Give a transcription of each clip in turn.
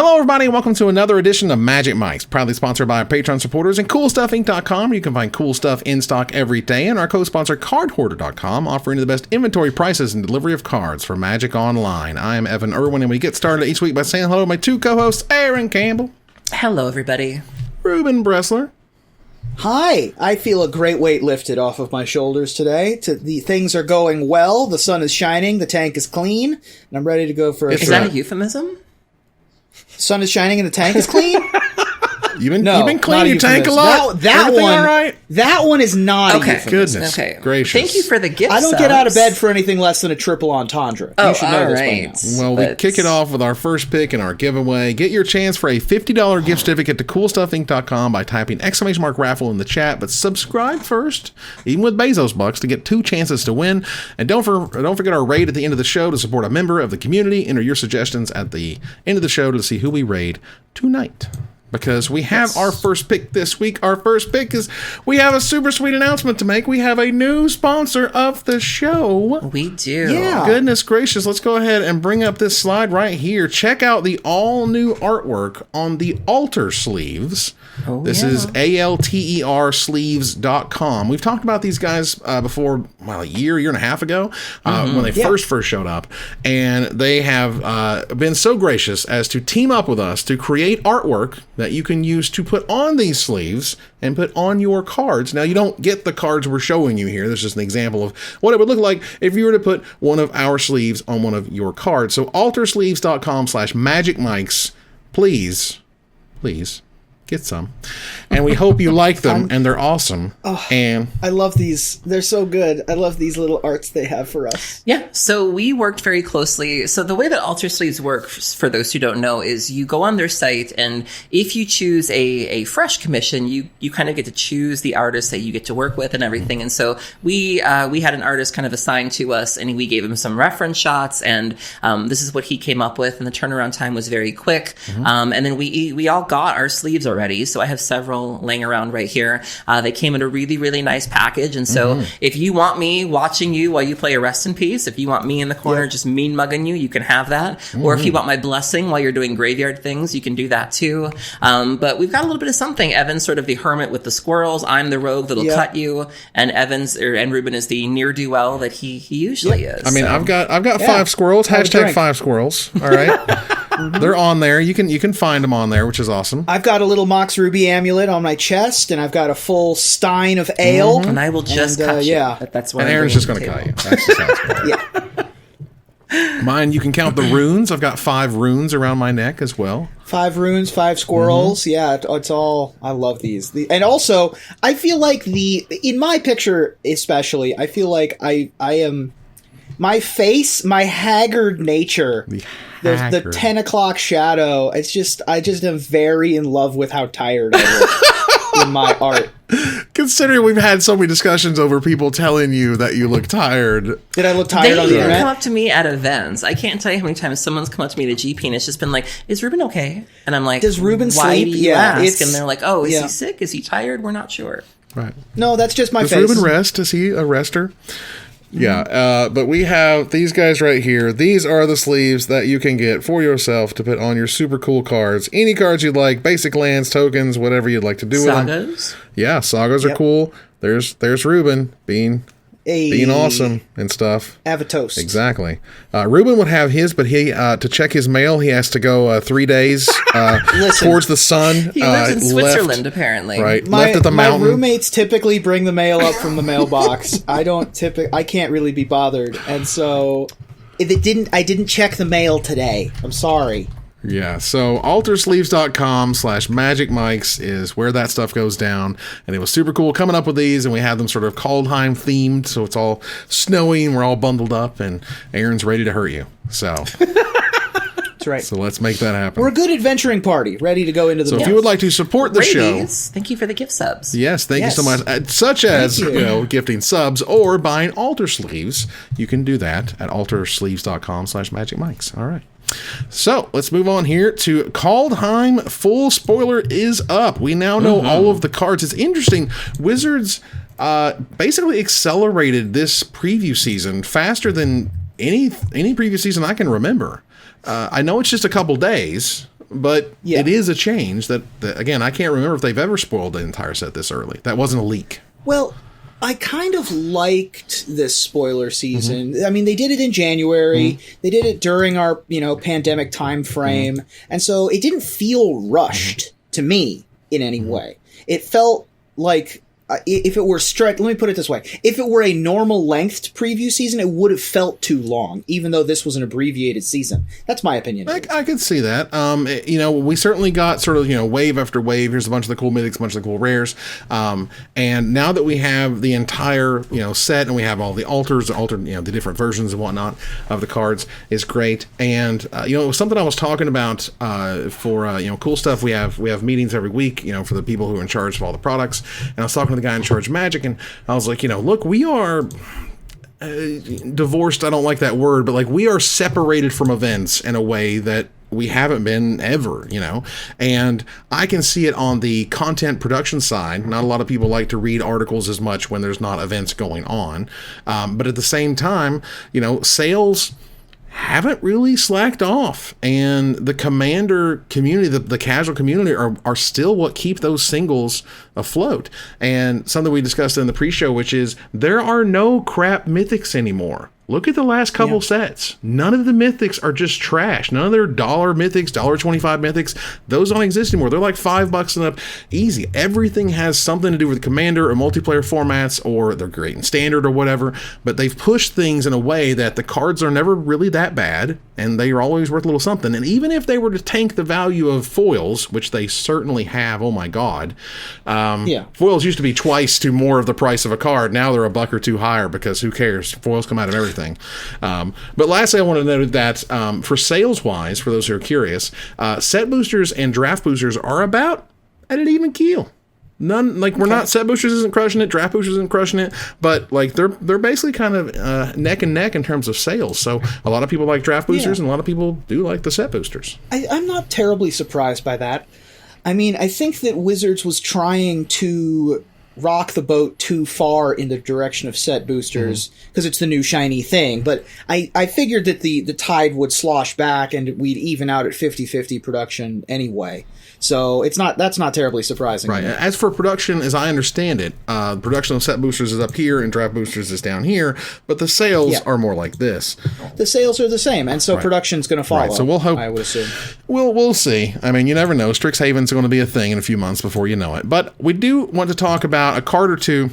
Hello, everybody, and welcome to another edition of Magic Mics, proudly sponsored by our Patreon supporters and CoolStuffInc.com, where you can find cool stuff in stock every day, and our co-sponsor CardHoarder.com, offering the best inventory prices and delivery of cards for Magic Online. I am Evan Irwin, and we get started each week by saying hello to my two co-hosts, Erin Campbell. Hello, everybody. Reuben Bressler. Hi, I feel a great weight lifted off of my shoulders today. The things are going well, the sun is shining, the tank is clean, and I'm ready to go for a Is that a euphemism? Sun is shining and the tank is clean? You've been cleaning your tank a lot. That one, all right? That one is not a euphemism. Goodness gracious. Thank you for the gift. I don't get out of bed for anything less than a triple entendre. Oh, you should know this right. by now. Well, we kick it off with our first pick in our giveaway. Get your chance for a $50 gift certificate to CoolStuffInc.com by typing !raffle in the chat, but subscribe first, even with Bezos bucks, to get 2 chances to win. And don't forget our raid at the end of the show to support a member of the community. Enter your suggestions at the end of the show to see who we raid tonight. Because we have our first pick this week. Our first pick is, we have a super sweet announcement to make. We have a new sponsor of the show. We do. Yeah. Goodness gracious. Let's go ahead and bring up this slide right here. Check out the all-new artwork on the altar sleeves. Oh, this is ALTER sleeves.com. We've talked about these guys before, well, a year and a half ago, when they first showed up. And they have been so gracious as to team up with us to create artwork that you can use to put on these sleeves and put on your cards. Now, you don't get the cards we're showing you here. This is just an example of what it would look like if you were to put one of our sleeves on one of your cards. So altersleeves.com/magicmics. Please get some. And we hope you like them, and they're awesome. And I love these. They're so good. I love these little arts they have for us. Yeah, so we worked very closely. So the way that Altar Sleeves work, for those who don't know, is you go on their site, and if you choose a fresh commission, you kind of get to choose the artist that you get to work with and everything. And so we had an artist kind of assigned to us, and we gave him some reference shots, and this is what he came up with, and the turnaround time was very quick. And then we all got our sleeves already. So I have several laying around right here. They came in a really, really nice package. And so if you want me watching you while you play a rest in peace, if you want me in the corner just mean mugging you, you can have that. Or if you want my blessing while you're doing graveyard things, you can do that too. But we've got a little bit of something. Evan's sort of the hermit with the squirrels. I'm the rogue that'll cut you. And and Reuben is the ne'er-do-well that he usually is. I mean, so. I've got 5 squirrels. Hashtag 5 squirrels. All right. They're on there. You can find them on there, which is awesome. I've got a little Mox Ruby amulet on my chest, and I've got a full stein of ale. And I will just cut you. Yeah. That's what and Aaron's just going to cut you. That's just how it's going. Mine, you can count the runes. I've got 5 runes around my neck as well. 5 runes, 5 squirrels. Yeah, it's all. I love these. And also, I feel like in my picture especially, I feel like I am. My face, my haggard nature, the 10 o'clock shadow, I just am very in love with how tired I look in my art. Considering we've had so many discussions over people telling you that you look tired. Did I look tired on the internet? They come up to me at events. I can't tell you how many times someone's come up to me at a GP and it's just been like, is Reuben okay? And I'm like, does Reuben why sleep? Do you ask? And they're like, oh, is he sick? Is he tired? We're not sure. Right. No, that's just my face. Does Reuben rest? Is he a rester? Yeah, but we have these guys right here. These are the sleeves that you can get for yourself to put on your super cool cards. Any cards you'd like, basic lands, tokens, whatever you'd like to do with them. Sagas? Yeah, sagas are cool. There's Reuben being awesome and stuff. Avatos. Exactly. Reuben would have his, but he to check his mail, he has to go 3 days towards the sun. He lives in Switzerland, apparently. Right, left at the mountain. My roommates typically bring the mail up from the mailbox. I can't really be bothered, and so I didn't check the mail today. I'm sorry. Yeah, so altersleeves.com/magicmics is where that stuff goes down, and it was super cool coming up with these, and we have them sort of Kaldheim themed, so it's all snowy and we're all bundled up, and Aaron's ready to hurt you. So that's right. So let's make that happen. We're a good adventuring party, ready to go into the. So if you would like to support the show, thank you for the gift subs. Yes, thank you so much. Such as gifting subs or buying altar sleeves, you can do that at altersleeves.com/magicmics. All right. So let's move on here to Kaldheim. Full spoiler is up. We now know all of the cards. It's interesting. Wizards basically accelerated this preview season faster than any previous season I can remember. I know it's just a couple days, but Yeah. it is a change that, again, I can't remember if they've ever spoiled the entire set this early. That wasn't a leak. Well, I kind of liked this spoiler season. I mean, they did it in January. They did it during our, pandemic time frame. And so it didn't feel rushed to me in any way. It felt like if it were let me put it this way. If it were a normal length preview season, it would have felt too long, even though this was an abbreviated season. That's my opinion. I could see that. We certainly got sort of, wave after wave. Here's a bunch of the cool mythics, a bunch of the cool rares. And now that we have the entire, set and we have all the altars, the different versions and whatnot of the cards is great. And, it was something I was talking about for cool stuff. We have meetings every week, for the people who are in charge of all the products. And I was talking to the guy in charge of Magic, and I was like, look, we are divorced. I don't like that word, but like we are separated from events in a way that we haven't been ever, and I can see it on the content production side. Not a lot of people like to read articles as much when there's not events going on. But at the same time, sales haven't really slacked off, and the commander community, the casual community are still what keep those singles afloat. And something we discussed in the pre-show, which is there are no crap mythics anymore. Look at the last couple sets. None of the mythics are just trash. None of their $1 mythics, $1.25 mythics, those don't exist anymore. They're like $5 and up easy. Everything has something to do with Commander or multiplayer formats, or they're great in Standard or whatever, but they've pushed things in a way that the cards are never really that bad, and they are always worth a little something. And even if they were to tank the value of foils, which they certainly have, oh my god, foils used to be twice to more of the price of a card. Now they're $1 or $2 higher, because who cares? Foils come out of everything. But lastly, I want to note that for sales wise, for those who are curious, set boosters and draft boosters are about at an even keel. None, like, we're not, set boosters isn't crushing it, draft boosters isn't crushing it, but like they're basically kind of neck and neck in terms of sales. So a lot of people like draft boosters, and a lot of people do like the set boosters. I'm not terribly surprised by that. I mean, I think that Wizards was trying to rock the boat too far in the direction of set boosters because it's the new shiny thing. But I figured that the tide would slosh back and we'd even out at 50-50 production anyway. So that's not terribly surprising. Right. As for production, as I understand it, production of set boosters is up here and draft boosters is down here, but the sales are more like this. The sales are the same, and so production's going to follow. Right. So we'll hope. I would assume. We'll see. I mean, you never know. Strixhaven's going to be a thing in a few months before you know it. But we do want to talk about a card or two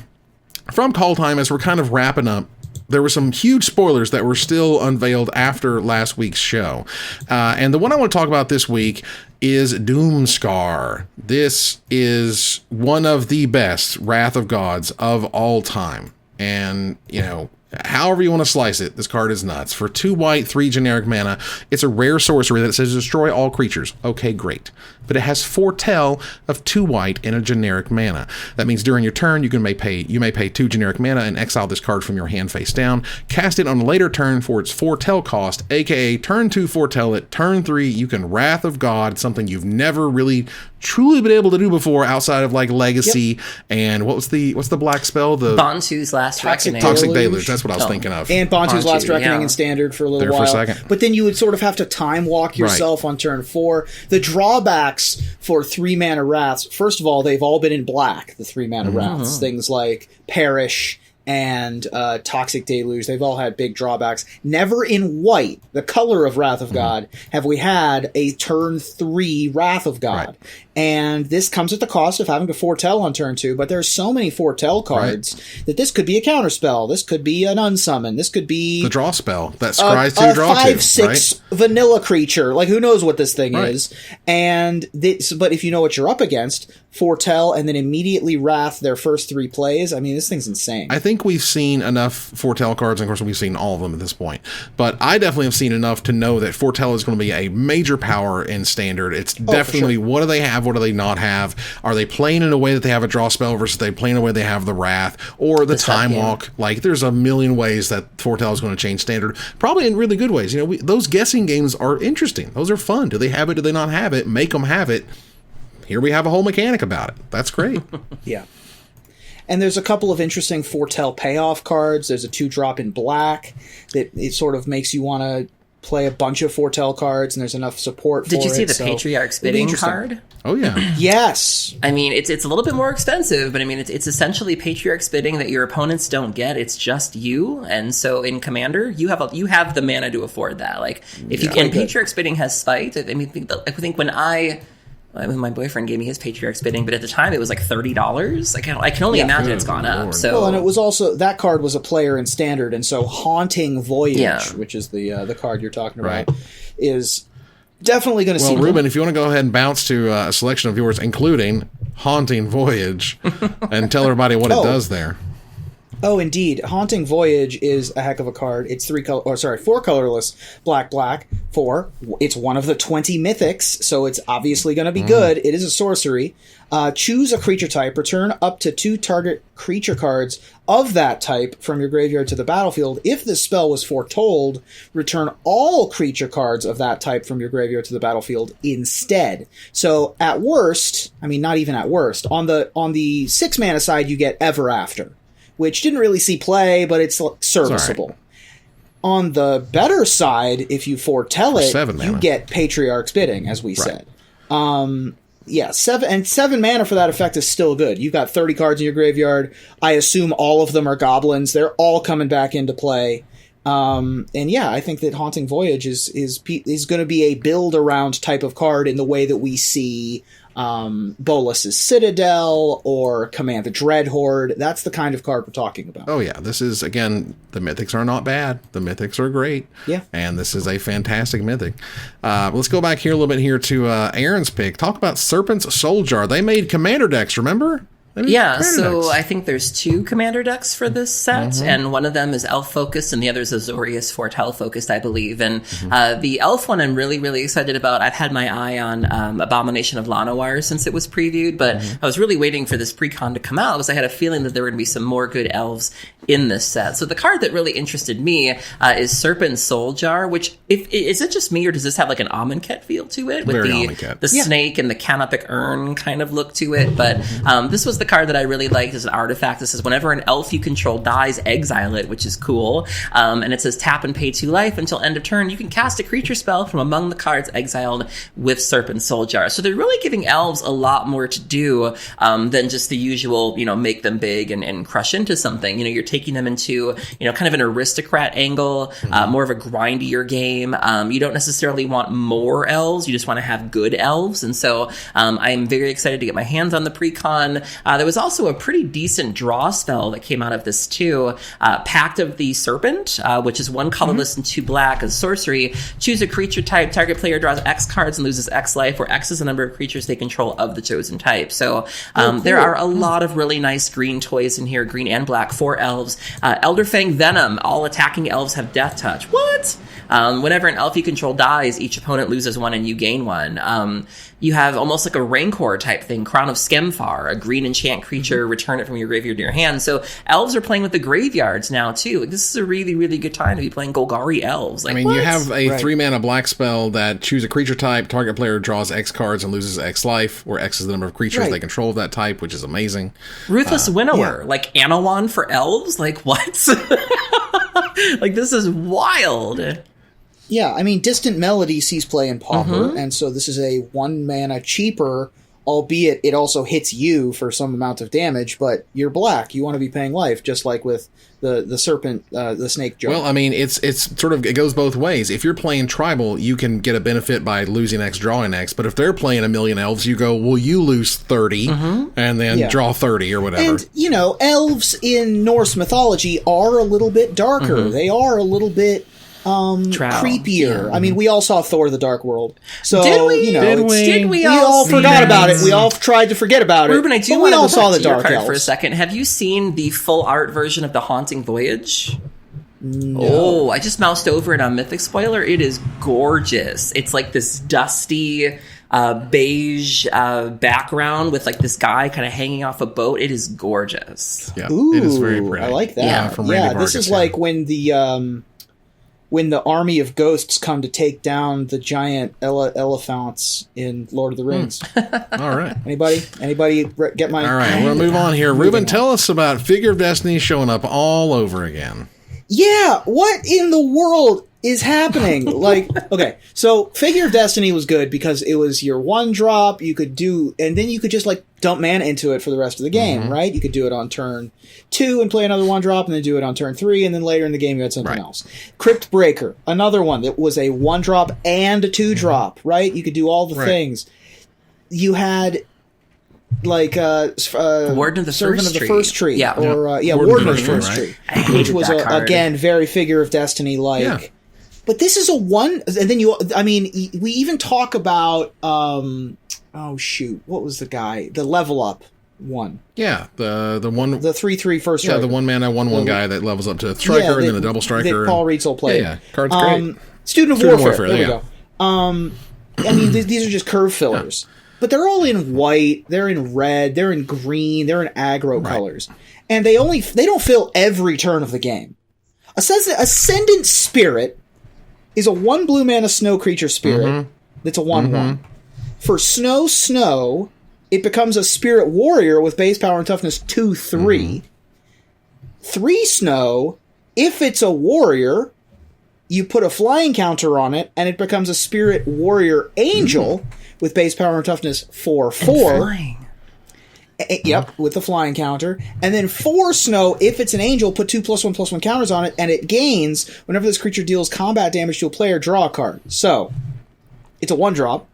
from Kaldheim as we're kind of wrapping up. There were some huge spoilers that were still unveiled after last week's show. And the one I want to talk about this week is Doomskar. This is one of the best Wrath of Gods of all time. And, however you want to slice it, this card is nuts. For 2 white, 3 generic mana, it's a rare sorcery that says destroy all creatures. Okay, great. But it has foretell of 2 white and a generic mana. That means during your turn, you may pay 2 generic mana and exile this card from your hand face down. Cast it on a later turn for its foretell cost, aka turn 2 foretell it, turn 3 you can Wrath of God, something you've never really truly been able to do before outside of like Legacy and what's the black spell? The Bantu's Last Reckoning. Toxic Deluge. That's what I was thinking of. And Bantu's Last Reckoning in Standard for a little while. For a second. But then you would sort of have to time walk yourself on turn 4. The drawbacks for 3 mana wraths, first of all, they've all been in black, the 3 mana wraths. Things like Perish and Toxic Deluge, they've all had big drawbacks. Never in white, the color of Wrath of God, have we had a turn 3 Wrath of God. Right. And this comes at the cost of having to foretell on turn 2, but there's so many foretell cards that this could be a counterspell, this could be an unsummon, this could be the draw spell that scries to draw 5/6 vanilla creature. Like, who knows what this thing is? And but if you know what you're up against, foretell and then immediately wrath their first 3 plays. I mean, this thing's insane. I think we've seen enough foretell cards, and of course we've seen all of them at this point, but I definitely have seen enough to know that foretell is going to be a major power in Standard. It's definitely, what do they have, what do they not have? Are they playing in a way that they have a draw spell versus they play in a way they have the wrath or the time walk? Like, there's a million ways that foretell is going to change Standard, probably in really good ways. Those guessing games are interesting. Those are fun. Do they have it? Do they not have it? Make them have it. Here we have a whole mechanic about it. That's great. Yeah. And there's a couple of interesting foretell payoff cards. There's a 2-drop in black that it sort of makes you want to play a bunch of foretell cards, and there's enough support for it. Did you see the Patriarch Spitting card? Oh, yeah. Yes. I mean, it's a little bit more expensive, but I mean, it's essentially Patriarch Spitting that your opponents don't get. It's just you, and so in Commander, you have the mana to afford that. Like, if you can, Patriarch Spitting has Spite. I mean, I think when my boyfriend gave me his Patriarch Spitting, but at the time it was like $30. I can only imagine it's gone up. So, well, and it was also, that card was a player in Standard, and so Haunting Voyage, which is the card you're talking about, is definitely going to see. Well, Reuben, if you want to go ahead and bounce to a selection of yours, including Haunting Voyage, and tell everybody what it does there. Oh, indeed. Haunting Voyage is a heck of a card. It's 4 colorless, black, 4. It's one of the 20 mythics, so it's obviously going to be good. It is a sorcery. Choose a creature type. Return up to 2 target creature cards of that type from your graveyard to the battlefield. If this spell was foretold, return all creature cards of that type from your graveyard to the battlefield instead. So at worst, I mean, not even at worst, on the 6 mana side, you get Ever After, which didn't really see play, but it's serviceable. Right. On the better side, if you foretell it, you get Patriarch's Bidding, as we said. 7 mana for that effect is still good. You've got 30 cards in your graveyard. I assume all of them are goblins. They're all coming back into play. And yeah, I think that Haunting Voyage is going to be a build around type of card in the way that we see Bolas's Citadel or Command the Dreadhorde. That's the kind of card we're talking about. Oh yeah, this is, again, the mythics are not bad. The mythics are great. Yeah. And this is a fantastic mythic. Let's go back here a little bit here to Erin's pick. Talk about Serpent's Soul Jar. They made commander decks, remember? Yeah, so I think there's 2 commander decks for this set, and one of them is elf focused, and the other is Azorius Foretell focused, I believe. And the elf one I'm really, really excited about. I've had my eye on Abomination of Llanowar since it was previewed, but I was really waiting for this precon to come out because I had a feeling that there were going to be some more good elves in this set. So the card that really interested me is Serpent Soul Jar, which, is it just me, or does this have like an Amonkhet feel to it? With the snake and the canopic urn kind of look to it. But this was the card that I really liked as an artifact. This is whenever an elf you control dies, exile it, which is cool. And it says tap and pay 2 life until end of turn. You can cast a creature spell from among the cards exiled with Serpent Soul Jar. So they're really giving elves a lot more to do than just the usual, make them big and crush into something. You're taking them into, kind of an aristocrat angle, more of a grindier game. You don't necessarily want more elves. You just want to have good elves. And so I'm very excited to get my hands on the precon. There was also a pretty decent draw spell that came out of this too. Pact of the Serpent, which is 1 colorless and 2 black as sorcery. Choose a creature type. Target player draws X cards and loses X life, where X is the number of creatures they control of the chosen type. So there are a lot of really nice green toys in here, green and black, for elves. Elderfang Venom. All attacking elves have Death Touch. What? Whenever an elf you control dies, each opponent loses 1 and you gain 1. You have almost like a Rancor type thing, Crown of Skemfar, a green enchant creature, return it from your graveyard to your hand. So elves are playing with the graveyards now too. Like, this is a really, really good time to be playing Golgari elves. Like, you have a 3 mana black spell that choose a creature type, target player draws X cards and loses X life, where X is the number of creatures they control of that type, which is amazing. Ruthless Winnower, like Anawan for elves? Like, what? Like, this is wild. Yeah, I mean, Distant Melody sees play in Pauper, and so this is a 1 mana cheaper, albeit it also hits you for some amount of damage, but you're black. You want to be paying life, just like with the Serpent, the Snake Jar. Well, I mean, it's sort of, it goes both ways. If you're playing Tribal, you can get a benefit by losing X, drawing X, but if they're playing a million elves, you go, well, you lose 30, and then draw 30 or whatever. And, elves in Norse mythology are a little bit darker. They are a little bit creepier. I mean, we all saw Thor: The Dark World. So did we? We all forgot about it. We all tried to forget about it. Reuben, I do want to go back to your card for a second. Have you seen the full art version of the Haunting Voyage? No. Oh, I just moused over it on Mythic Spoiler. It is gorgeous. It's like this dusty beige background with like this guy kind of hanging off a boat. It is gorgeous. Yeah, Ooh, it is very pretty. I like that. Yeah, from Randy Vargas, this is like when the army of ghosts come to take down the giant elephants in Lord of the Rings. All right. Anybody get my... All right, we'll move on here. Reuben, tell us about Figure of Destiny showing up all over again. Yeah, what in the world is happening? Like, okay, so Figure of Destiny was good because it was your 1-drop, you could do, and then you could just, like, dump mana into it for the rest of the game, right? You could do it on turn 2 and play another 1-drop, and then do it on turn 3, and then later in the game you had something else. Crypt Breaker, another one that was a 1-drop and a 2-drop, right? You could do all the things. You had... like Warden of the Servant of the First Tree, or Warden of the First Tree, which was again very Figure of Destiny like. Yeah. But this is a one, and then we even talk about what was the guy, the level up one? Yeah, the one, the 3/3 first striker. Yeah, the 1-mana 1/1 guy that levels up to a striker and then a double striker. That Paul Rietzel played. Yeah, card's great. Student of Warfare. There we go. These are just curve fillers. But they're all in white, they're in red, they're in green, they're in aggro colors. And they don't fill every turn of the game. Ascendant Spirit is a 1 blue mana snow creature spirit that's a 1/1. For snow, it becomes a spirit warrior with base power and toughness 2/3. 3 snow, if it's a warrior, you put a flying counter on it, and it becomes a spirit warrior angel with base power and toughness 4/4. Yep, with the flying counter. And then 4 snow, if it's an angel, put 2+1/+1 counters on it, and it gains whenever this creature deals combat damage to a player, draw a card. So, it's a 1-drop.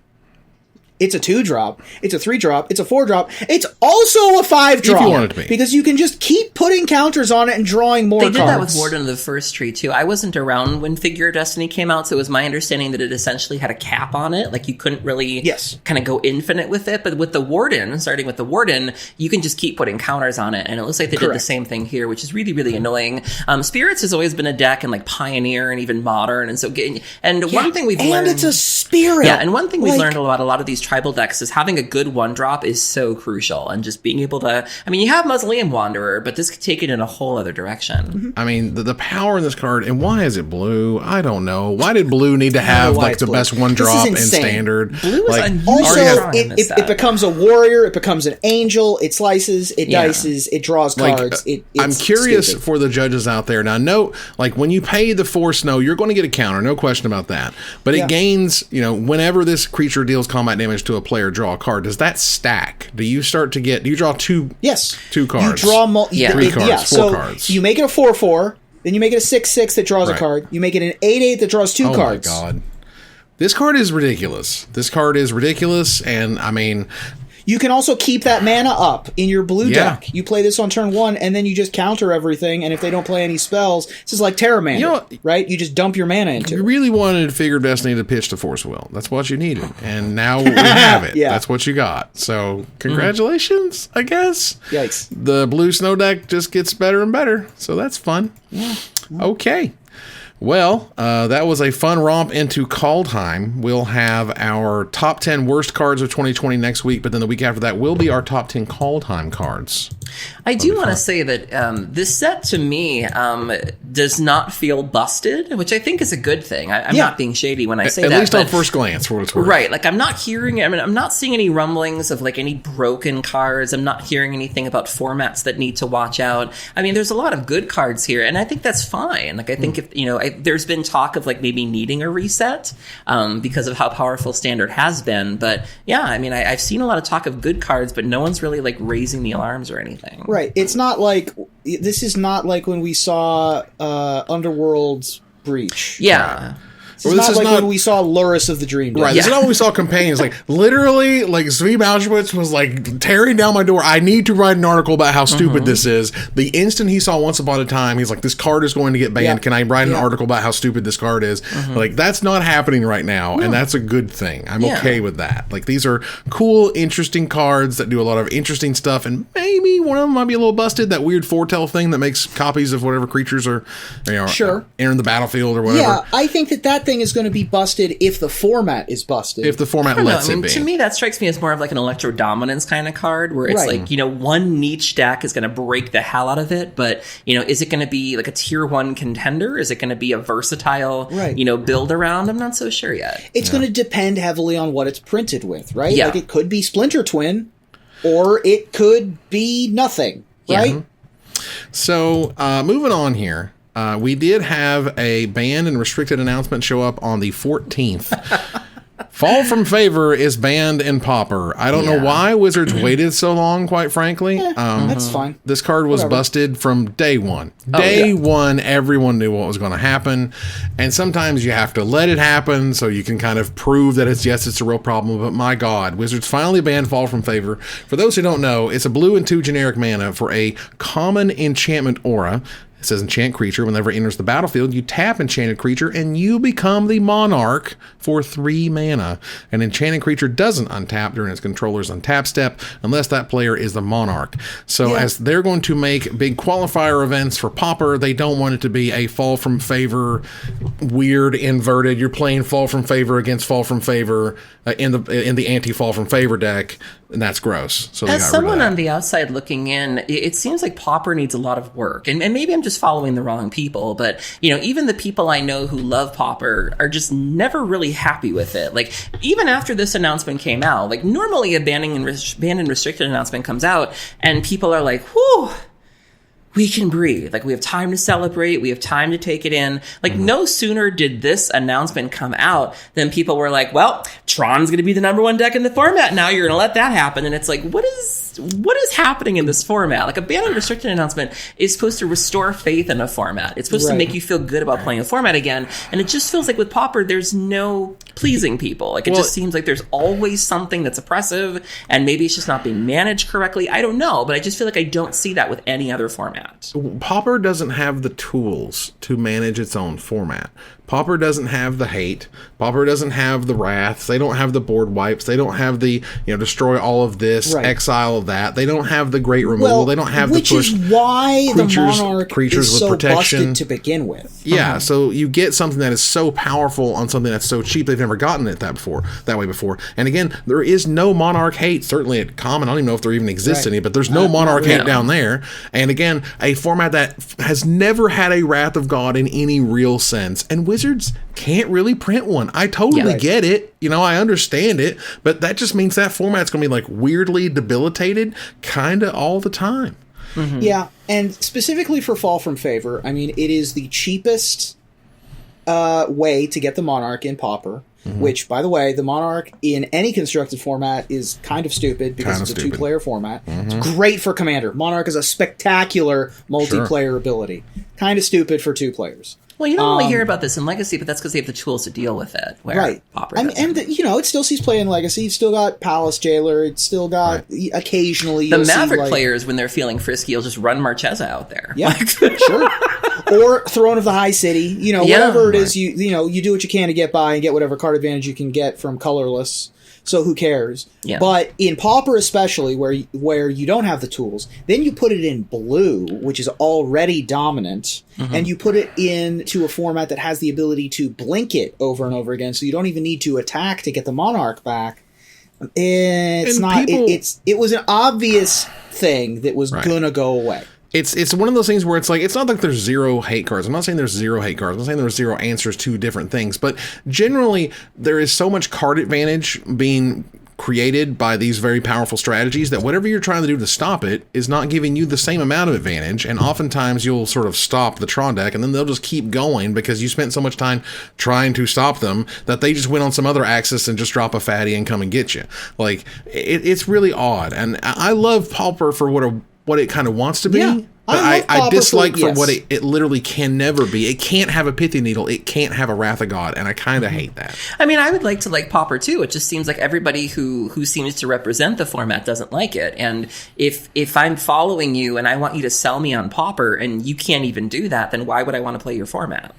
It's a 2-drop. It's a 3-drop. It's a 4-drop. It's also a 5-drop. If you want it to be. Because you can just keep putting counters on it and drawing more cards. They did that with Warden of the First Tree, too. I wasn't around when Figure of Destiny came out, so it was my understanding that it essentially had a cap on it. Like, you couldn't really kind of go infinite with it. But with the Warden, starting with the Warden, you can just keep putting counters on it. And it looks like they did the same thing here, which is really, really annoying. Spirits has always been a deck in, like, Pioneer and even Modern. And so, one thing we've learned... And it's a spirit! Yeah, and one thing we've learned about a lot of these tribal decks is having a good 1-drop is so crucial, and just being able to, you have Mausoleum Wanderer, but this could take it in a whole other direction. I mean, the power in this card, and why is it blue? I don't know. Why did blue need to have the best 1-drop in standard? Blue is unusually also, strong in this it becomes a warrior, it becomes an angel, it slices, it dices, it draws cards. I'm curious for the judges out there. Now, note, when you pay the 4 snow, you're going to get a counter, no question about that. But it gains, whenever this creature deals combat damage to a player, draw a card. Does that stack? Do you draw 2? Yes. 2 cards. You draw 3 cards, 4 cards. You make it a 4/4, then you make it a 6/6 that draws a card. You make it an 8/8 that draws 2 cards. Oh my god. This card is ridiculous. And you can also keep that mana up in your blue deck. You play this on turn 1, and then you just counter everything, and if they don't play any spells, this is like Terramander, right? You just dump your mana into it. You really wanted Figure of Destiny to pitch to Force Will. That's what you needed. And now we have it. That's what you got. So, congratulations, I guess. Yikes. The blue snow deck just gets better and better, so that's fun. Yeah. Okay. Well, that was a fun romp into Kaldheim. We'll have our top 10 worst cards of 2020 next week, but then the week after that will be our top 10 Kaldheim cards. I do want to say that this set, to me, does not feel busted, which I think is a good thing. I'm not being shady when I say that. At least on first glance, for what it's worth. Right. I'm not hearing... I'm not seeing any rumblings of, any broken cards. I'm not hearing anything about formats that need to watch out. There's a lot of good cards here, and I think that's fine. I think if, there's been talk of, maybe needing a reset because of how powerful Standard has been. But, yeah, I've seen a lot of talk of good cards, but no one's really, raising the alarms or anything. Right. It's not this is not like when we saw Underworld's Breach. Yeah. This is not when we saw Luris of the Dream Dead. Right, this is not when we saw Companions. Literally, Zvi Mauschwitz was, tearing down my door. I need to write an article about how stupid this is. The instant he saw Once Upon a Time, he's like, this card is going to get banned. Yeah. Can I write an article about how stupid this card is? That's not happening right now, and that's a good thing. I'm okay with that. These are cool, interesting cards that do a lot of interesting stuff, and maybe one of them might be a little busted, that weird foretell thing that makes copies of whatever creatures are entering the battlefield or whatever. Yeah, I think that thing is going to be busted if the format is busted. If the format lets it be. To me, that strikes me as more of an electro dominance kind of card, where it's one niche deck is going to break the hell out of it, but is it going to be a tier 1 contender? Is it going to be a versatile build around? I'm not so sure yet. It's going to depend heavily on what it's printed with, right? Yeah. It could be Splinter Twin, or it could be nothing, right? So moving on here. We did have a banned and restricted announcement show up on the 14th. Fall from Favor is banned in Pauper. I don't know why Wizards waited so long, quite frankly. That's fine. This card was busted from day one. Day one, everyone knew what was going to happen. And sometimes you have to let it happen so you can kind of prove that it's a real problem. But my God, Wizards finally banned Fall from Favor. For those who don't know, it's a blue and 2 generic mana for a common enchantment aura. It says enchant creature. Whenever it enters the battlefield, you tap enchanted creature and you become the monarch for 3 mana. An enchanted creature doesn't untap during its controller's untap step unless that player is the monarch. So as they're going to make big qualifier events for Pauper, they don't want it to be a Fall from Favor, weird inverted. You're playing Fall from Favor against Fall from Favor in the anti-Fall from Favor deck, and that's gross. So as someone on the outside looking in, it seems like Pauper needs a lot of work, and maybe I'm just following the wrong people, but even the people I know who love Pauper are just never really happy with it. Like, even after this announcement came out, like normally a banned and restricted announcement comes out and people are like, whew, we can breathe. Like, we have time to celebrate. We have time to take it in. Like, no sooner did this announcement come out than people were like, well, Tron's going to be the #1 deck in the format. Now you're going to let that happen. And it's like, what is happening in this format? Like, a banned and restricted announcement is supposed to restore faith in a format. It's supposed to make you feel good about playing a format again. And it just feels like with Pauper, there's no pleasing people. Like, it just seems like there's always something that's oppressive, and maybe it's just not being managed correctly. I don't know, but I just feel like I don't see that with any other format. Pauper doesn't have the tools to manage its own format. Pauper doesn't have the hate. Pauper doesn't have the wraths. They don't have the board wipes. They don't have the, destroy all of this, exile of that. They don't have the great removal. They don't have the push. Which is why the Monarch creatures is with so protection. busted to begin with. Yeah, so you get something that is so powerful on something that's so cheap. They've never gotten it that way before. And again, there is no Monarch hate, certainly at common. I don't even know if there even exists any, but there's no Monarch hate down there. And again, a format that has never had a Wrath of God in any real sense. And Wizards can't really print one. I totally get it. I understand it. But that just means that format's going to be like weirdly debilitated kind of all the time. Yeah, and specifically for Fall from Favor, I mean, it is the cheapest way to get the Monarch in Pauper, which, by the way, the Monarch in any constructed format is kind of stupid because it's a 2-player format. It's great for Commander. Monarch is a spectacular multiplayer ability. Kind of stupid for 2 players. Well, you don't really hear about this in Legacy, but that's because they have the tools to deal with it. Pauper doesn't. And it still sees play in Legacy. It's still got Palace Jailer. It's still got occasionally the Maverick players, when they're feeling frisky, will just run Marchesa out there. Yeah, sure. Or Throne of the High City. Whatever it is, you do what you can to get by and get whatever card advantage you can get from colorless. So who cares? Yeah. But in Pauper especially, where you don't have the tools, then you put it in blue, which is already dominant, and you put it into a format that has the ability to blink it over and over again, so you don't even need to attack to get the Monarch back. It was an obvious thing that was gonna go away. It's one of those things where it's like, it's not like there's 0 hate cards. I'm not saying there's 0 hate cards. I'm not saying there's 0 answers to different things. But generally, there is so much card advantage being created by these very powerful strategies that whatever you're trying to do to stop it is not giving you the same amount of advantage. And oftentimes you'll sort of stop the Tron deck and then they'll just keep going because you spent so much time trying to stop them that they just went on some other axis and just drop a fatty and come and get you. Like, it's really odd. And I love Pauper for what it kind of wants to be, but I dislike for what it literally can never be. It can't have a Pithy Needle. It can't have a Wrath of God, and I kind of hate that. I mean, I would like to like Pauper too. It just seems like everybody who seems to represent the format doesn't like it. And if I'm following you and I want you to sell me on Pauper and you can't even do that, then why would I want to play your format?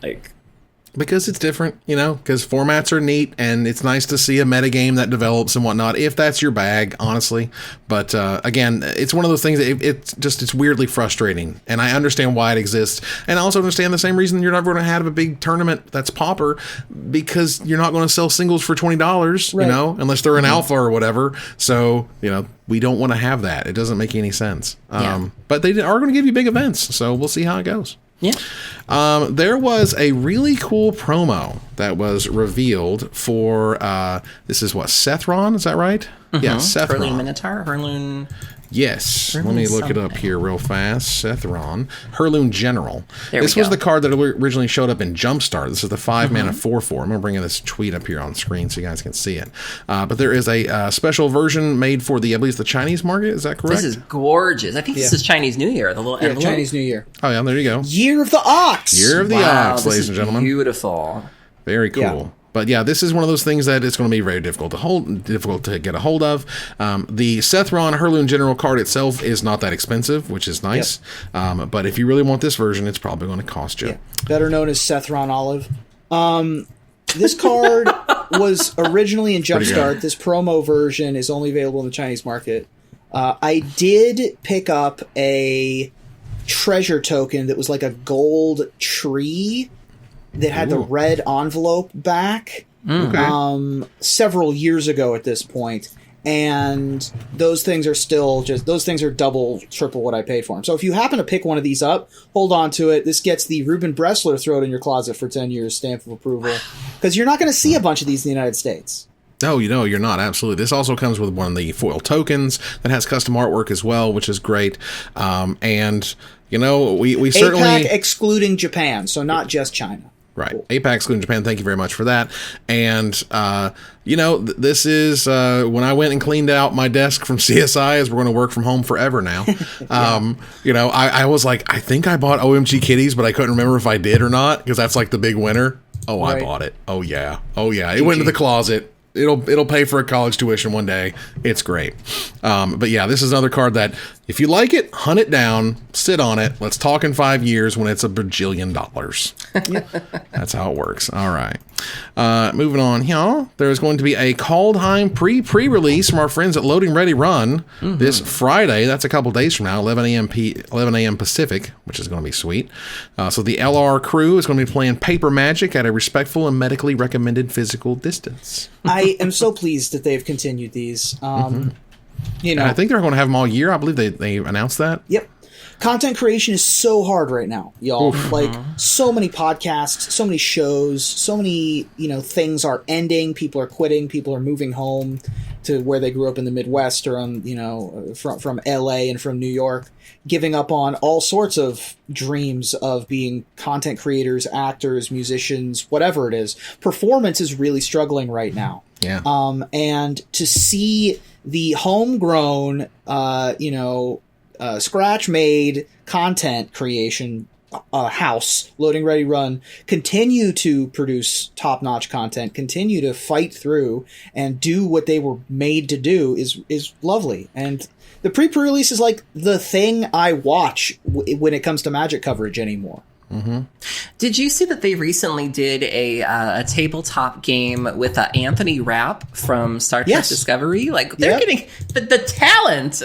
Because it's different, because formats are neat and it's nice to see a metagame that develops and whatnot, if that's your bag, honestly. But again, it's one of those things that it's weirdly frustrating. And I understand why it exists. And I also understand the same reason you're never going to have a big tournament that's Pauper, because you're not going to sell singles for $20, unless they're an alpha or whatever. So, we don't want to have that. It doesn't make any sense. But they are going to give you big events. So we'll see how it goes. Yeah. There was a really cool promo that was revealed for this is what, Sethron, is that right? Yeah, Sethron. Herloon Minotaur, Herloon. Yes. Let me look it up here real fast. Sethron. Heirloom General. This we was go. the card that originally showed up in Jumpstart. This is the 5-mana 4/4. I'm going to bring this tweet up here on screen so you guys can see it. But there is a special version made for I believe it's the Chinese market. Is that correct? This is gorgeous. I think this is Chinese New Year. The little envelope. Chinese New Year. Oh, yeah, there you go. Year of the Ox. Year of the Wow, Ox, this ladies is and gentlemen. beautiful. Very cool. Yeah. But yeah, this is one of those things that it's going to be very difficult to get a hold of. The Sethron Heirloom General card itself is not that expensive, which is nice. But if you really want this version, it's probably going to cost you. Yeah. Better known as Sethron Olive. This card was originally in Jumpstart. This promo version is only available in the Chinese market. I did pick up a treasure token that was like a gold tree that had the red envelope back several years ago at this point. And those things are still double, triple what I paid for them. So if you happen to pick one of these up, hold on to it. This gets the Reuben Bressler throw it in your closet for 10 years stamp of approval. Because you're not going to see a bunch of these in the United States. No, you're not. Absolutely. This also comes with one of the foil tokens that has custom artwork as well, which is great. And, we certainly... APAC excluding Japan, so not just China. Right. Cool. APAC excluding Japan, thank you very much for that. And, this is when I went and cleaned out my desk from CSI, as we're going to work from home forever now. I was like, I think I bought OMG Kitties, but I couldn't remember if I did or not, because that's like the big winner. Oh, right. I bought it. Oh, yeah. It went into the closet. It'll pay for a college tuition one day. It's great. But yeah, this is another card that if you like it, hunt it down, sit on it. Let's talk in 5 years when it's $1 bajillion. That's how it works. All right. Moving on here. There's going to be a Kaldheim pre-release from our friends at Loading Ready Run this Friday. That's a couple days from now, 11 a.m. Pacific, which is going to be sweet. So the LR crew is going to be playing Paper Magic at a respectful and medically recommended physical distance. I am so pleased that they've continued these. And I think they're going to have them all year. I believe they announced that. Yep. Content creation is so hard right now, y'all. Oof. Like, so many podcasts, so many shows, so many, things are ending. People are quitting. People are moving home to where they grew up in the Midwest or from LA and from New York, giving up on all sorts of dreams of being content creators, actors, musicians, whatever it is. Performance is really struggling right now. Yeah. And to see the homegrown, scratch-made content creation house, Loading Ready Run, continue to produce top-notch content, continue to fight through and do what they were made to do is lovely. And the pre-release is like the thing I watch when it comes to Magic coverage anymore. Mm-hmm. Did you see that they recently did a tabletop game with Anthony Rapp from Star Trek Discovery? Like, they're getting the talent.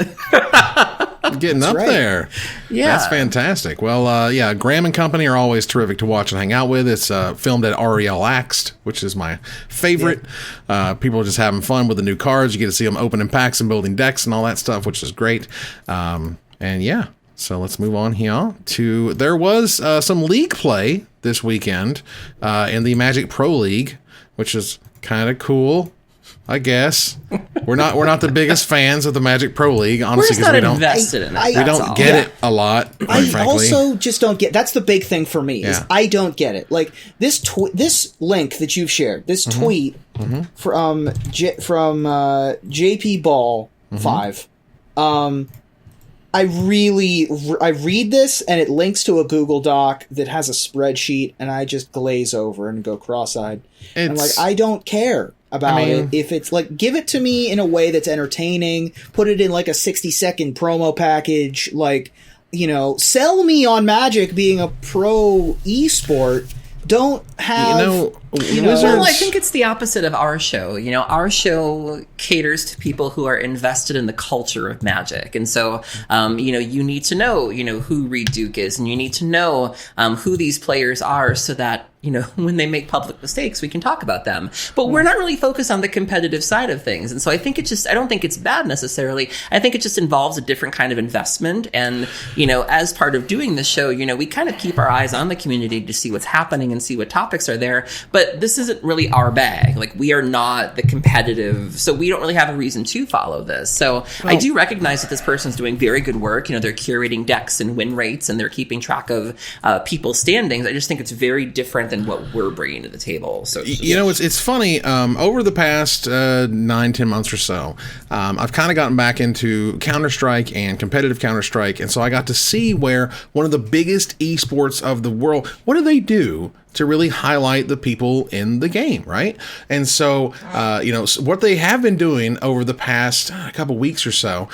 Getting up there. Yeah. That's fantastic. Well, Graham and Company are always terrific to watch and hang out with. It's filmed at REL Axed, which is my favorite. Yeah. People are just having fun with the new cards. You get to see them opening packs and building decks and all that stuff, which is great. So let's move on here to, there was some league play this weekend in the Magic Pro League, which is kind of cool, I guess. We're not the biggest fans of the Magic Pro League, honestly, because we don't invested in it. We don't get it a lot. I frankly. Also just don't get. That's the big thing for me is I don't get it. Like this link that you've shared, this tweet from JP Ball 5. I read this and it links to a Google Doc that has a spreadsheet and I just glaze over and go cross-eyed. I'm like, I don't care about it. If it's like, give it to me in a way that's entertaining, put it in like a 60-second promo package, like, sell me on Magic being a pro esport. Don't have, Well, I think it's the opposite of our show. Our show caters to people who are invested in the culture of Magic. And so, you need to know, who Reed Duke is, and you need to know who these players are so that, when they make public mistakes, we can talk about them. But we're not really focused on the competitive side of things. And so I think I don't think it's bad necessarily. I think it just involves a different kind of investment. And, as part of doing this show, we kind of keep our eyes on the community to see what's happening and see what topics are there. But but this isn't really our bag. Like, we are not the competitive, so we don't really have a reason to follow this. So I do recognize that this person's doing very good work. You know, they're curating decks and win rates, and they're keeping track of people's standings. I just think it's very different than what we're bringing to the table. So you know, it's funny. Over the past 9-10 months or so, I've kind of gotten back into Counter-Strike and competitive Counter-Strike, and so I got to see where one of the biggest esports of the world, what do they do to really highlight the people in the game, right? And so, you know, what they have been doing over the past couple weeks or so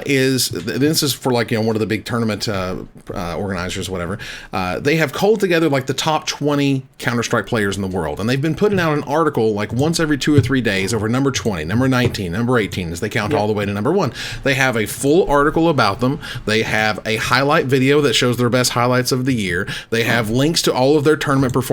is, this is for like, you know, one of the big tournament organizers, whatever, they have culled together like the top 20 Counter-Strike players in the world. And they've been putting out an article like once every 2 or 3 days over number 20, number 19, number 18, as they count all the way to number 1. They have a full article about them. They have a highlight video that shows their best highlights of the year. They have links to all of their tournament performances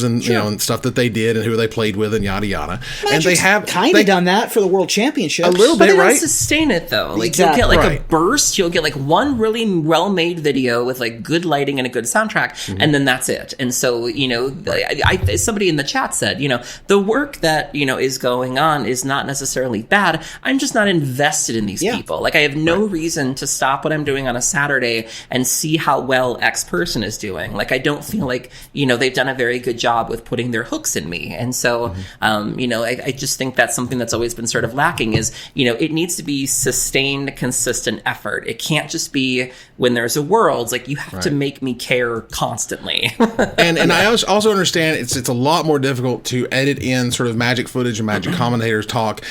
and you know, and stuff that they did and who they played with and yada yada. Magic's and they have kind of done that for the World Championship a little but bit, they right? don't sustain it though. Like Exactly. you'll get like a burst. You'll get like one really well-made video with like good lighting and a good soundtrack, and then that's it. And so, you know, somebody in the chat said, you know, the work that, you know, is going on is not necessarily bad. I'm just not invested in these people. Like, I have no reason to stop what I'm doing on a Saturday and see how well X person is doing. Like, I don't feel like, you know, they've done a very good job with putting their hooks in me. And so, you know, I just think that's something that's always been sort of lacking is, you know, it needs to be sustained, consistent effort. It can't just be when there's a Worlds, like, you have to make me care constantly. and I also understand it's a lot more difficult to edit in sort of Magic footage and Magic commentators talk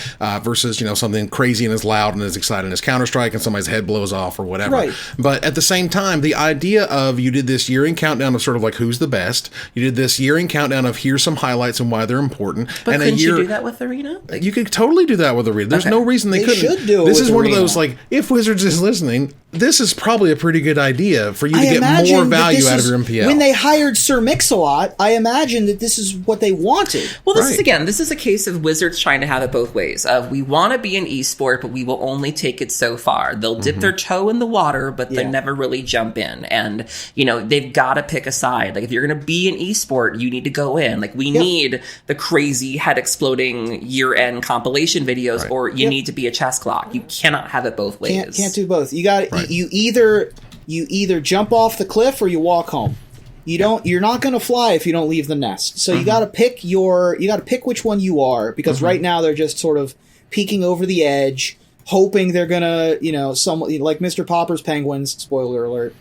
versus, you know, something crazy and as loud and as exciting as Counter-Strike and somebody's head blows off or whatever. Right. But at the same time, the idea of you did this year-end countdown of sort of like who's the best. You did this year-end countdown of here's some highlights and why they're important. But and couldn't you do that with Arena? Like, you could totally do that with Arena. There's no reason they couldn't. Should do it this with is one Arena. of those, like, if Wizards is listening, this is probably a pretty good idea for you to I get imagine more that value this out of is- your MPL. When they hired Sir Mix-a-Lot, I imagine that this is what they wanted. well, this is a case of Wizards trying to have it both ways. We want to be an esport, but we will only take it so far. They'll dip their toe in the water, but they never really jump in. And, you know, they've got to pick a side. Like, if you're going to be an esport, you need to go in. Like, we need the crazy head-exploding year-end compilation videos, or you need to be a chess clock. You cannot have it both ways. Can't do both. You got you either jump off the cliff or you walk home. You're not going to fly if you don't leave the nest. So you got to pick which one you are, because right now they're just sort of peeking over the edge, hoping they're going to, you know, like Mr. Pauper's penguins, spoiler alert.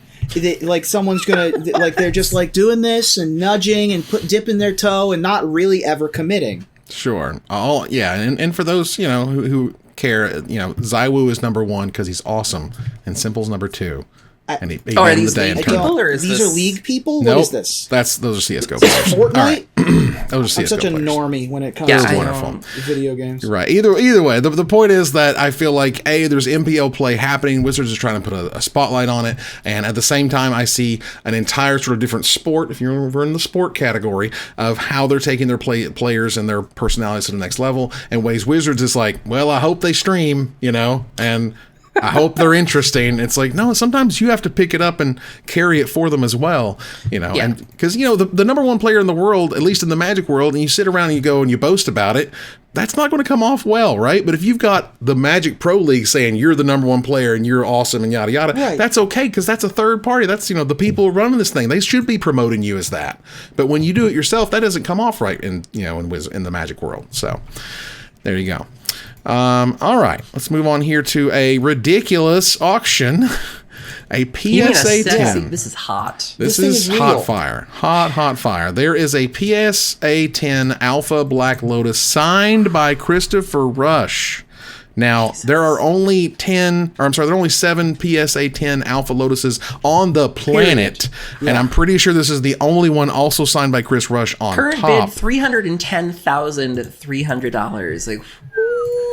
Like someone's gonna like they're just like doing this and nudging and dipping their toe and not really ever committing. Sure. And for those, you know, who care, you know, Zywoo is number 1 because he's awesome, and Simple's number 2. And he are won these the day in league tournament. people, or is These this... are league people? Nope, What is this? Those are CSGO players. Fortnite? All right. Those are CSGO I'm such a players. normie when it comes Yeah, to wonderful. video games. Right. Either way, the point is that I feel like, there's MPL play happening. Wizards is trying to put a spotlight on it. And at the same time, I see an entire sort of different sport, if you're in the sport category, of how they're taking their players and their personalities to the next level. And ways Wizards is like, well, I hope they stream, you know, and I hope they're interesting. It's like, no, sometimes you have to pick it up and carry it for them as well, you know, and because, you know, the number 1 player in the world, at least in the Magic world, and you sit around and you go and you boast about it, that's not going to come off well, right? But if you've got the Magic Pro League saying you're the number 1 player and you're awesome and yada yada, that's okay, because that's a third party. That's, you know, the people running this thing. They should be promoting you as that. But when you do it yourself, that doesn't come off right in, you know, in the Magic world. So there you go. All right, let's move on here to a ridiculous auction. A PSA 10. This is hot. This thing is is hot real. fire. Hot fire. There is a PSA 10 Alpha Black Lotus signed by Christopher Rush. Now, there are only 7 PSA 10 Alpha Lotuses on the planet, and I'm pretty sure this is the only one also signed by Chris Rush on Current top. bid $310,300. Like,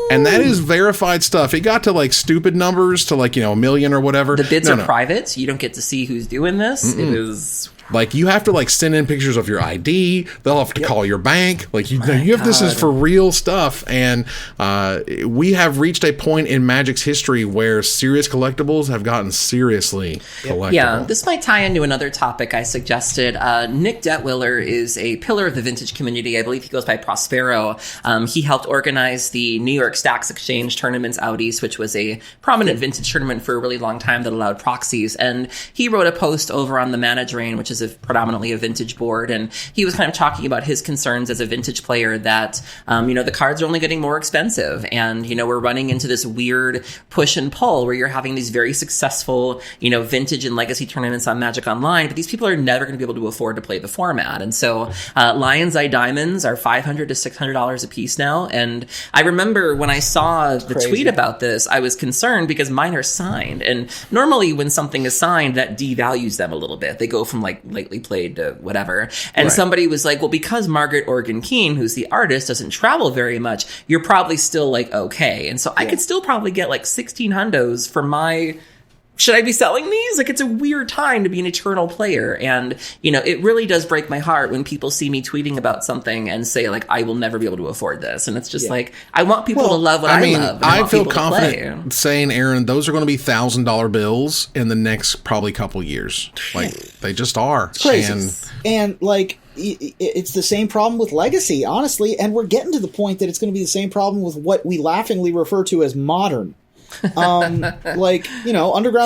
And that is verified stuff. It got to like stupid numbers to like, you know, 1 million or whatever. the bids are private, so you don't get to see who's doing this. It is... Like, you have to, like, send in pictures of your ID. They'll have to call your bank. Like, you have this is for real stuff. And we have reached a point in Magic's history where serious collectibles have gotten seriously collectible. Yeah, this might tie into another topic I suggested. Nick Detwiler is a pillar of the vintage community. I believe he goes by Prospero. He helped organize the New York Stacks Exchange Tournaments Out East, which was a prominent vintage tournament for a really long time that allowed proxies. And he wrote a post over on the Mana Drain, which is predominantly a vintage board. And he was kind of talking about his concerns as a vintage player that, the cards are only getting more expensive. And, we're running into this weird push and pull where you're having these very successful, vintage and legacy tournaments on Magic Online, but these people are never going to be able to afford to play the format. And so Lion's Eye Diamonds are $500 to $600 a piece now. And I remember when I saw the tweet about this, I was concerned because mine are signed. And normally when something is signed, that devalues them a little bit. They go from like lightly played to whatever. And somebody was like, well, because Margaret Organ Keene, who's the artist, doesn't travel very much, you're probably still like, okay. And so I could still probably get like 16 hundos for my... Should I be selling these? Like, it's a weird time to be an eternal player. And, it really does break my heart when people see me tweeting about something and say, like, I will never be able to afford this. And it's just like, I want people to love what I love. And I feel confident saying, Aaron, those are going to be $1,000 bills in the next probably couple years. Like, they just are. It's crazy. And like, it's the same problem with Legacy, honestly. And we're getting to the point that it's going to be the same problem with what we laughingly refer to as modern. Underground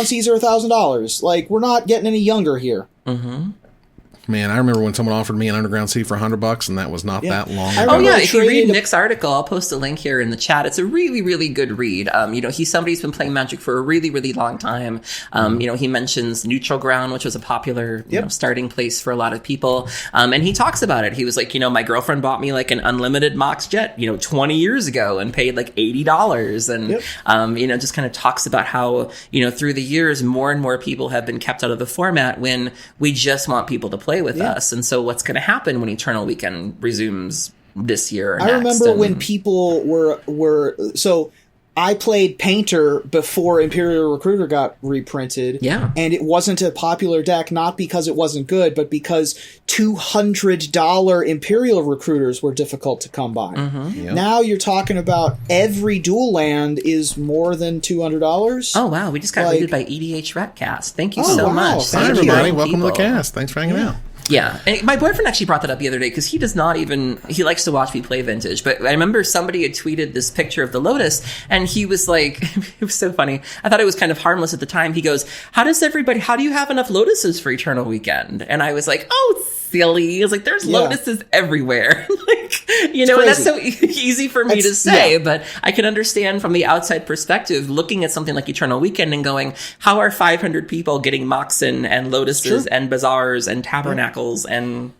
Seas are $1,000. Like, we're not getting any younger here. Man, I remember when someone offered me an Underground Sea for $100, and that was not that long ago. Oh yeah, if you read Nick's article, I'll post a link here in the chat. It's a really, really good read. He's somebody who's been playing Magic for a really, really long time. He mentions Neutral Ground, which was a popular starting place for a lot of people. And he talks about it. He was like, my girlfriend bought me like an unlimited Mox Jet, 20 years ago and paid like $80. And, just kind of talks about how, through the years, more and more people have been kept out of the format when we just want people to play with us. And so what's going to happen when Eternal Weekend resumes this year? I remember when people were so I played Painter before Imperial Recruiter got reprinted. Yeah. And it wasn't a popular deck, not because it wasn't good, but because $200 Imperial Recruiters were difficult to come by. Now you're talking about every dual land is more than $200. Oh, wow. We just got rated by EDH Retcast. Thank you so much. Hi, everybody. Welcome to the cast. Thanks for hanging out. Yeah, and my boyfriend actually brought that up the other day because he does not even, he likes to watch me play Vintage, but I remember somebody had tweeted this picture of the Lotus, and he was like, it was so funny, I thought it was kind of harmless at the time, he goes, how do you have enough Lotuses for Eternal Weekend? And I was like, oh, silly. I was like, there's Lotuses everywhere. And that's so easy for me to say, but I can understand from the outside perspective, looking at something like Eternal Weekend and going, how are 500 people getting Moxen and Lotuses and Bazaars and Tabernacles and...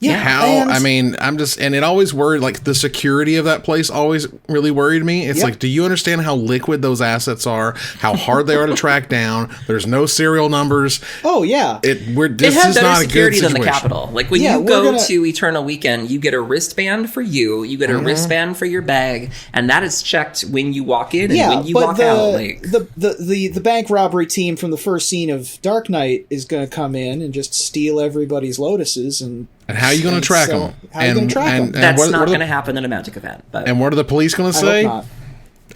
and it always worried, like, the security of that place always really worried me. It's like, do you understand how liquid those assets are? How hard they are to track down? There's no serial numbers. Oh, yeah. This is not a good situation. Than the Capitol. Like, when you go to Eternal Weekend, you get a wristband for you get a wristband for your bag, and that is checked when you walk in and when you walk out. Like, the bank robbery team from the first scene of Dark Knight is going to come in and just steal everybody's Lotuses and how are you going to track them? That's not going to happen in a Magic event. But. And what are the police going to say?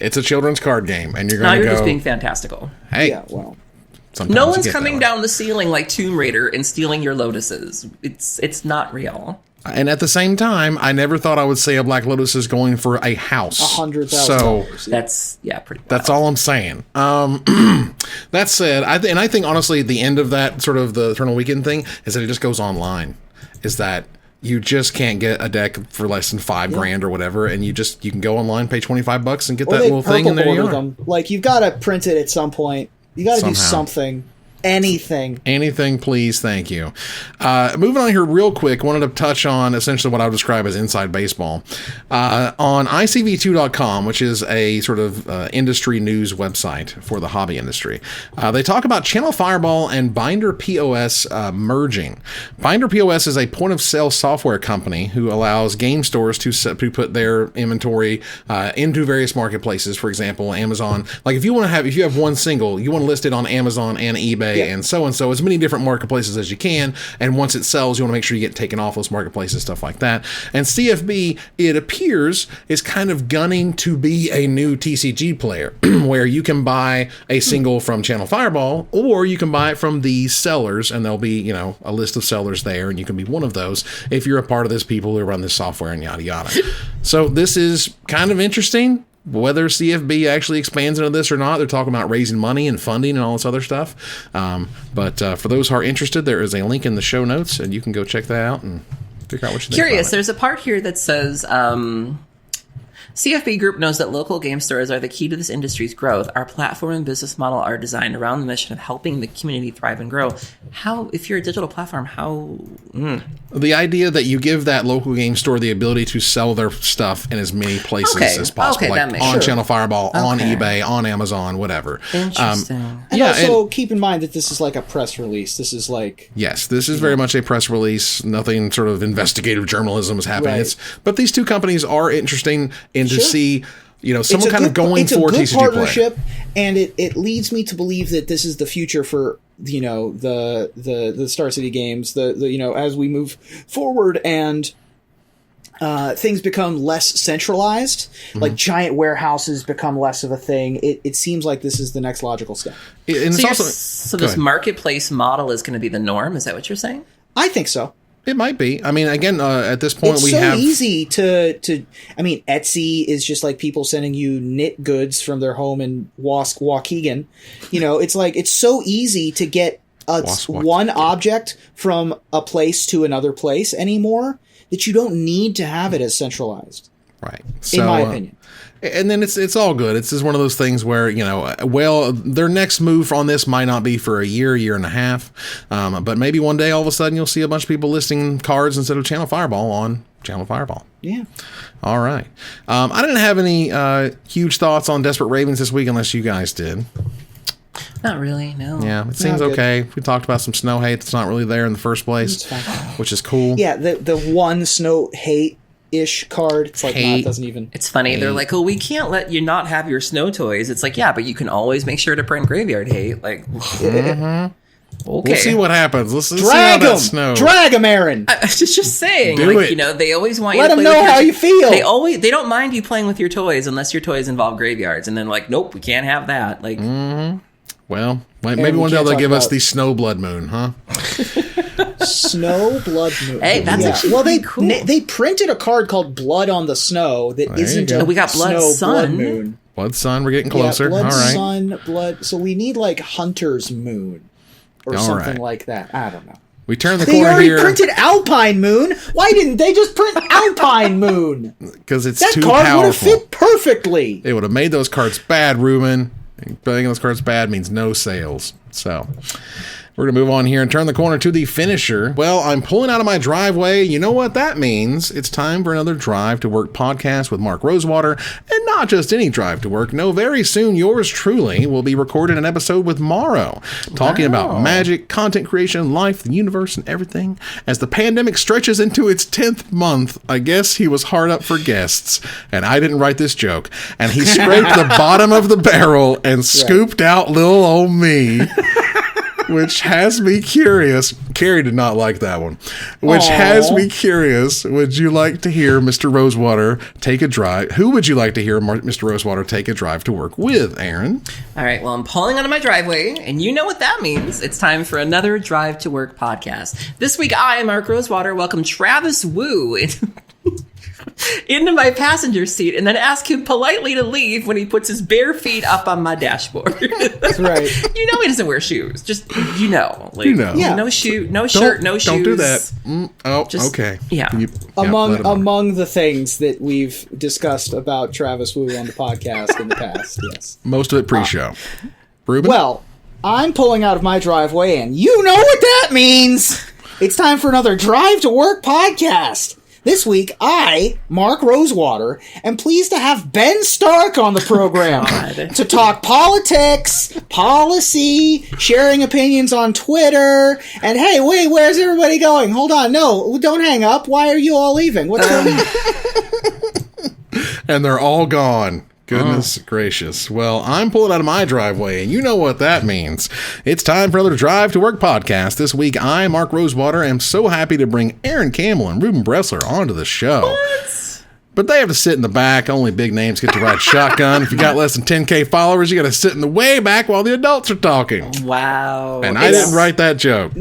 It's a children's card game, and you're going to go... You're just being fantastical. Hey. No one's coming down the ceiling like Tomb Raider and stealing your Lotuses. It's not real. And at the same time, I never thought I would say a Black Lotus is going for a house. $100,000. So that's pretty wild. That's all I'm saying. That said, I think honestly, the end of that sort of the Eternal Weekend thing is that it just goes online. Is that you just can't get a deck for less than $5,000 or whatever, and you can go online, pay $25 and get that little thing, and there you are. Them. Like, you've got to print it at some point. You got to do something. Anything, please. Thank you. Moving on here real quick, wanted to touch on essentially what I would describe as inside baseball. On ICV2.com, which is a sort of industry news website for the hobby industry, they talk about ChannelFireball and Binder POS merging. Binder POS is a point-of-sale software company who allows game stores to put their inventory into various marketplaces. For example, Amazon. Like, if you have one single, you want to list it on Amazon and eBay eBay and so as many different marketplaces as you can. And once it sells, you want to make sure you get taken off those marketplaces, stuff like that. And CFB, it appears, is kind of gunning to be a new TCG player where you can buy a single from ChannelFireball, or you can buy it from these sellers, and there'll be, a list of sellers there, and you can be one of those if you're a part of this people who run this software and yada yada. So this is kind of interesting. Whether CFB actually expands into this or not, they're talking about raising money and funding and all this other stuff. But for those who are interested, there is a link in the show notes, and you can go check that out and figure out what you think. Curious, there's a part here that says, CFB Group knows that local game stores are the key to this industry's growth. Our platform and business model are designed around the mission of helping the community thrive and grow. How, if you're a digital platform, how... The idea that you give that local game store the ability to sell their stuff in as many places as possible. Okay, like on ChannelFireball, on eBay, on Amazon, whatever. Interesting. And also keep in mind that this is like a press release. This is like... Yes, this is very much a press release. Nothing sort of investigative journalism is happening. Right. But these two companies are interesting in to see... someone kind of going for TCG TCG partnership, player. And it leads me to believe that this is the future for the Star City games. The as we move forward and things become less centralized, like giant warehouses become less of a thing. It seems like this is the next logical step. And so this marketplace model is going to be the norm. Is that what you're saying? I think so. It might be. I mean, again, at this point, it's so easy to. I mean, Etsy is just like people sending you knit goods from their home in Waukegan. It's like it's so easy to get one object from a place to another place anymore that you don't need to have it as centralized. Right. In my opinion. And then it's all good. It's just one of those things where, their next move on this might not be for a year and a half. But maybe one day all of a sudden you'll see a bunch of people listing cards instead of ChannelFireball on ChannelFireball. Yeah. All right. I didn't have any huge thoughts on Desperate Ravings this week unless you guys did. Not really, no. Yeah, it seems okay. We talked about some snow hate that's not really there in the first place, which is cool. Yeah, the one snow hate ish card. It's like it doesn't even. It's funny. They're like, we can't let you not have your snow toys. It's like, yeah, but you can always make sure to print Graveyard Hate. Like, okay, we'll see what happens. Let's see how drag that them. Snow. Drag them, Aaron. I was just saying, Do it. They always want let you to them play know with how you feel. They don't mind you playing with your toys unless your toys involve graveyards, and then like, nope, we can't have that. Like, well, maybe one day they'll give us the Snow Blood Moon, huh? Snow Blood Moon. Hey, that's actually cool. They printed a card called Blood on the Snow that isn't a we got Blood Snow Sun. Blood Moon. Blood Sun, we're getting closer. Yeah, Blood all right. Sun, Blood. So we need like Hunter's Moon or something like that. I don't know. We turn the They corner already here printed Alpine Moon. Why didn't they just print Alpine Moon? because it's That too card would have powerful. fit perfectly. They would have made those cards bad, Reuben. Playing those cards bad means no sales. So we're going to move on here and turn the corner to the finisher. Well, I'm pulling out of my driveway. You know what that means. It's time for another Drive to Work podcast with Mark Rosewater. And not just any Drive to Work. No, very soon, yours truly will be recording an episode with Morrow, talking about magic, content creation, life, the universe, and everything. As the pandemic stretches into its 10th month, I guess he was hard up for guests. And I didn't write this joke. And he scraped the bottom of the barrel and scooped out little old me. Which has me curious. Carrie did not like that one. Which has me curious. Would you like to hear Mr. Rosewater take a drive? Who would you like to hear Mr. Rosewater take a drive to work with, Erin? All right, well, I'm pulling out of my driveway, and you know what that means. It's time for another Drive to Work podcast. This week, I, Mark Rosewater, welcome Travis Wu into my passenger seat and then ask him politely to leave when he puts his bare feet up on my dashboard. That's right. You know he doesn't wear shoes. Just, like, Yeah. no shirt, no shoes. Don't do that. Just, okay. Yeah. Among the things that we've discussed about Travis Wu on the podcast in the past, yes. Most of it pre-show. Reuben? Well, I'm pulling out of my driveway, and you know what that means. It's time for another Drive to Work podcast. This week, I, Mark Rosewater, am pleased to have Ben Stark on the program to talk politics, policy, sharing opinions on Twitter, and hey, wait, where's everybody going? Hold on, no, don't hang up. Why are you all leaving? What's going on? And they're all gone. Goodness gracious. Well, I'm pulling out of my driveway, and you know what that means. It's time for another Drive to Work podcast. This week, I, Mark Rosewater, am so happy to bring Erin Campbell and Reuben Bressler onto the show. What? But they have to sit in the back. Only big names get to ride shotgun. If you got less than 10K followers, you got to sit in the way back while the adults are talking. Wow. And I didn't write that joke.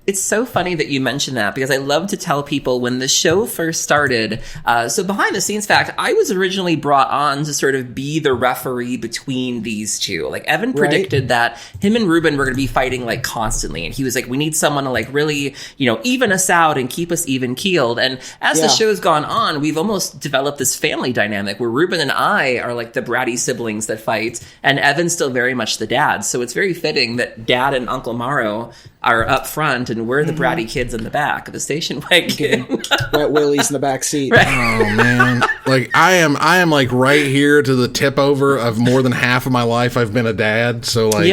It's so funny that you mentioned that, because I love to tell people when the show first started. So behind the scenes fact, I was originally brought on to sort of be the referee between these two. Like, Evan predicted that him and Reuben were going to be fighting like constantly. And he was like, we need someone to like really, even us out and keep us even keeled. And as the show's gone on, we've almost developed this family dynamic where Reuben and I are like the bratty siblings that fight, and Evan's still very much the dad. So it's very fitting that Dad and Uncle Morrow are up front and we're the bratty kids in the back of the station wagon. Wet Willie's in the back seat. Right. Oh man. Like I am like right here to the tip over of more than half of my life I've been a dad. So like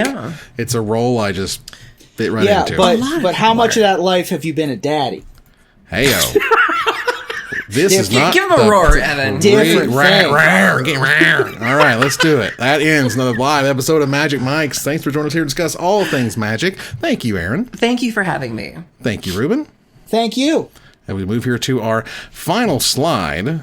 it's a role I just fit right into. But how much of that life have you been a daddy? Hey-o. This is not give him a roar, Evan. Different thing. All right, let's do it. That ends another live episode of Magic Mics. Thanks for joining us here to discuss all things magic. Thank you, Erin. Thank you for having me. Thank you, Reuben. Thank you. And we move here to our final slide.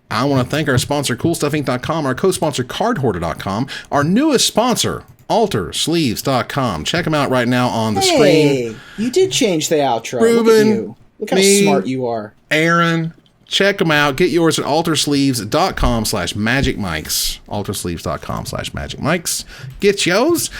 I want to thank our sponsor, CoolStuffInc.com, our co-sponsor, CardHoarder.com, our newest sponsor, AlterSleeves.com. Check them out right now on the screen. You did change the outro. Reuben, look at you. Look how smart you are. Erin. Check them out. Get yours at altersleeves.com/magicmics. Altersleeves.com/magicmics. Get yours.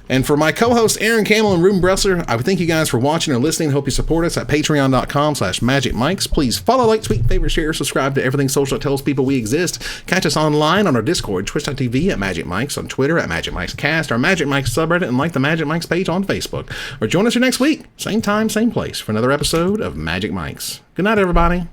And for my co-hosts, Erin Campbell and Reuben Bressler, I would thank you guys for watching and listening. Hope you support us at patreon.com/magicmics. Please follow, like, tweet, favorite, share, subscribe to everything social that tells people we exist. Catch us online on our Discord, twitch.tv at Magic Mics, on Twitter at Magic Mics Cast, our Magic Mics subreddit, and like the Magic Mics page on Facebook. Or join us here next week, same time, same place, for another episode of Magic Mics. Good night, everybody.